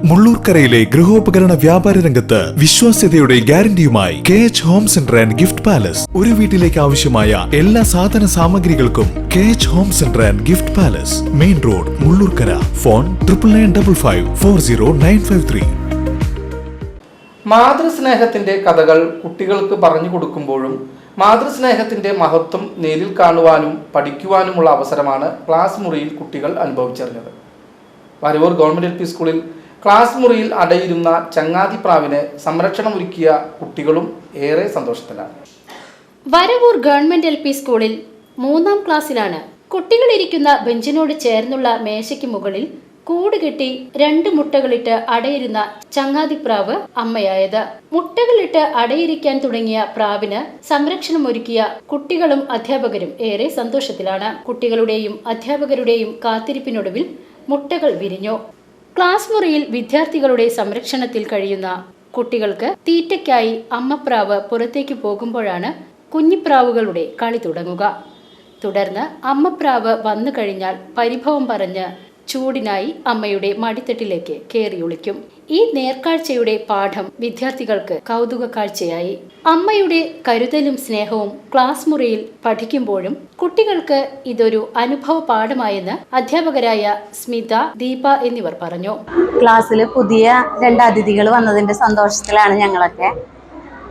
മുള്ളൂർക്കരയിലെ ഗൃഹോപകരണ വ്യാപാര രംഗത്ത് വിശ്വാസ്യതയുടെ ഗ്യാരണ്ടിയുമായി KH home centre and gift palace. ഒരു വീട്ടിലേക്ക് ആവശ്യമായ എല്ലാ സാധന സാമഗ്രികൾക്കും KH home centre and gift palace, main road, Mullurkara. Phone 9955540953. മാതൃസ്നേഹത്തിന്റെ കഥകൾ കുട്ടികൾക്ക് പറഞ്ഞു കൊടുക്കുമ്പോഴും മാതൃസ്നേഹത്തിന്റെ മഹത്വം നേരിൽ കാണുവാനും പഠിക്കുവാനുമുള്ള അവസരമാണ് ക്ലാസ് മുറിയിൽ കുട്ടികൾ അനുഭവിച്ചറിഞ്ഞത്. വരവൂർ ഗവൺമെന്റ് LP സ്കൂളിൽ ക്ലാസ് മുറിയിൽ അടയിരുന്ന ചങ്ങാതിപ്രാവിനെ സംരക്ഷണമൊരുക്കിയ കുട്ടികളും ഏറെ സന്തോഷത്തിലാണ്. വരവൂർ ഗവൺമെന്റ് LP സ്കൂളിൽ 3ാം ക്ലാസ്സിലാണ് കുട്ടികളിരിക്കുന്ന ബെഞ്ചിനോട് ചേർന്നുള്ള മേശയ്ക്ക് മുകളിൽ കൂടുകെട്ടി 2 മുട്ടകളിട്ട് അടയിരുന്ന ചങ്ങാതിപ്രാവ് അമ്മയായത്. മുട്ടകളിട്ട് അടയിരിക്കാൻ തുടങ്ങിയ പ്രാവിന് സംരക്ഷണമൊരുക്കിയ കുട്ടികളും അധ്യാപകരും ഏറെ സന്തോഷത്തിലാണ്. കുട്ടികളുടെയും അധ്യാപകരുടെയും കാത്തിരിപ്പിനൊടുവിൽ മുട്ടകൾ വിരിഞ്ഞു. ക്ലാസ് മുറിയിൽ വിദ്യാർത്ഥികളുടെ സംരക്ഷണത്തിൽ കഴിയുന്ന കുട്ടികൾക്ക് തീറ്റയ്ക്കായി അമ്മപ്രാവ് പുറത്തേക്ക് പോകുമ്പോഴാണ് കുഞ്ഞിപ്രാവുകളുടെ കളി തുടങ്ങുക. തുടർന്ന് അമ്മപ്രാവ് വന്നു കഴിഞ്ഞാൽ പരിഭവം പറഞ്ഞ് ചൂടിനായി അമ്മയുടെ മടിത്തട്ടിലേക്ക് കയറിയൊളിക്കും. ഈ നേർക്കാഴ്ചയുടെ പാഠം വിദ്യാർത്ഥികൾക്ക് കൗതുക കാഴ്ചയായി. അമ്മയുടെ കരുതലും സ്നേഹവും ക്ലാസ് മുറിയിൽ പഠിക്കുമ്പോഴും കുട്ടികൾക്ക് ഇതൊരു അനുഭവ പാഠമായെന്ന് അധ്യാപകരായ സ്മിത, ദീപ എന്നിവർ പറഞ്ഞു. ക്ലാസ്സിൽ പുതിയ 2 അതിഥികൾ വന്നതിന്റെ സന്തോഷത്തിലാണ് ഞങ്ങളൊക്കെ.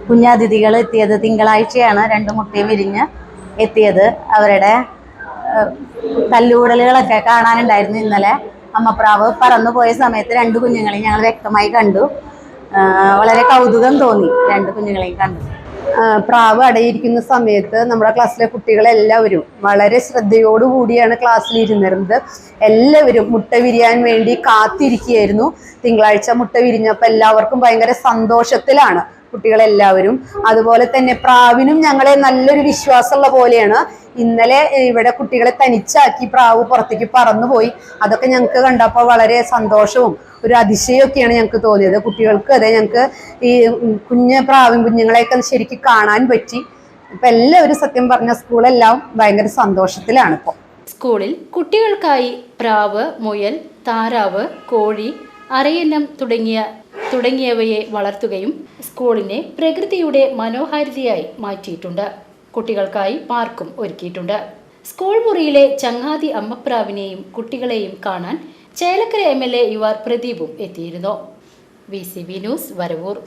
കുഞ്ഞതിഥികൾ എത്തിയത് തിങ്കളാഴ്ചയാണ്. 2 മുട്ടയും വിരിഞ്ഞ് എത്തിയത്. അവരുടെ തല്ലുകൂടലുകളൊക്കെ കാണാനുണ്ടായിരുന്നു. ഇന്നലെ അമ്മപ്രാവ് പറന്നു പോയ സമയത്ത് 2 കുഞ്ഞുങ്ങളെയും ഞങ്ങൾ വ്യക്തമായി കണ്ടു. വളരെ കൗതുകം തോന്നി 2 കുഞ്ഞുങ്ങളെയും കണ്ടു. പ്രാവ് അടയിരിക്കുന്ന സമയത്ത് നമ്മുടെ ക്ലാസ്സിലെ കുട്ടികളെല്ലാവരും വളരെ ശ്രദ്ധയോടുകൂടിയാണ് ക്ലാസ്സിൽ ഇരുന്നിരുന്നത്. എല്ലാവരും മുട്ട വിരിയാൻ വേണ്ടി കാത്തിരിക്കുകയായിരുന്നു. തിങ്കളാഴ്ച മുട്ട വിരിഞ്ഞപ്പോൾ എല്ലാവർക്കും ഭയങ്കര സന്തോഷത്തിലാണ് കുട്ടികളെല്ലാവരും. അതുപോലെ തന്നെ പ്രാവിനും ഞങ്ങളെ നല്ലൊരു വിശ്വാസമുള്ള പോലെയാണ്. ഇന്നലെ ഇവിടെ കുട്ടികളെ തനിച്ചാക്കി പ്രാവ് പുറത്തേക്ക് പറന്നുപോയി. അതൊക്കെ ഞങ്ങൾക്ക് കണ്ടപ്പോൾ വളരെ സന്തോഷവും ഒരു അതിശയമൊക്കെയാണ് ഞങ്ങൾക്ക് തോന്നിയത്. കുട്ടികൾക്ക് അതെ, ഞങ്ങൾക്ക് ഈ പ്രാവിൻ കുഞ്ഞുങ്ങളെയൊക്കെ ശരിക്കും കാണാൻ പറ്റി. ഇപ്പം എല്ലാവരും സത്യം പറഞ്ഞ സ്കൂളെല്ലാം ഭയങ്കര സന്തോഷത്തിലാണ് ഇപ്പോൾ. സ്കൂളിൽ കുട്ടികൾക്കായി പ്രാവ്, മുയൽ, താറാവ്, കോഴി, അരയന്നം തുടങ്ങിയവയെ വളർത്തുകയും സ്കൂളിനെ പ്രകൃതിയുടെ മനോഹാരിതയായി മാറ്റിയിട്ടുണ്ട്. കുട്ടികൾക്കായി പാർക്കും ഒരുക്കിയിട്ടുണ്ട്. സ്കൂൾ മുറിയിലെ ചങ്ങാതി അമ്മപ്രാവിനെയും കുട്ടികളെയും കാണാൻ ചേലക്കര MLA UR പ്രദീപും എത്തിയിരുന്നു. VCB news, Varavoor.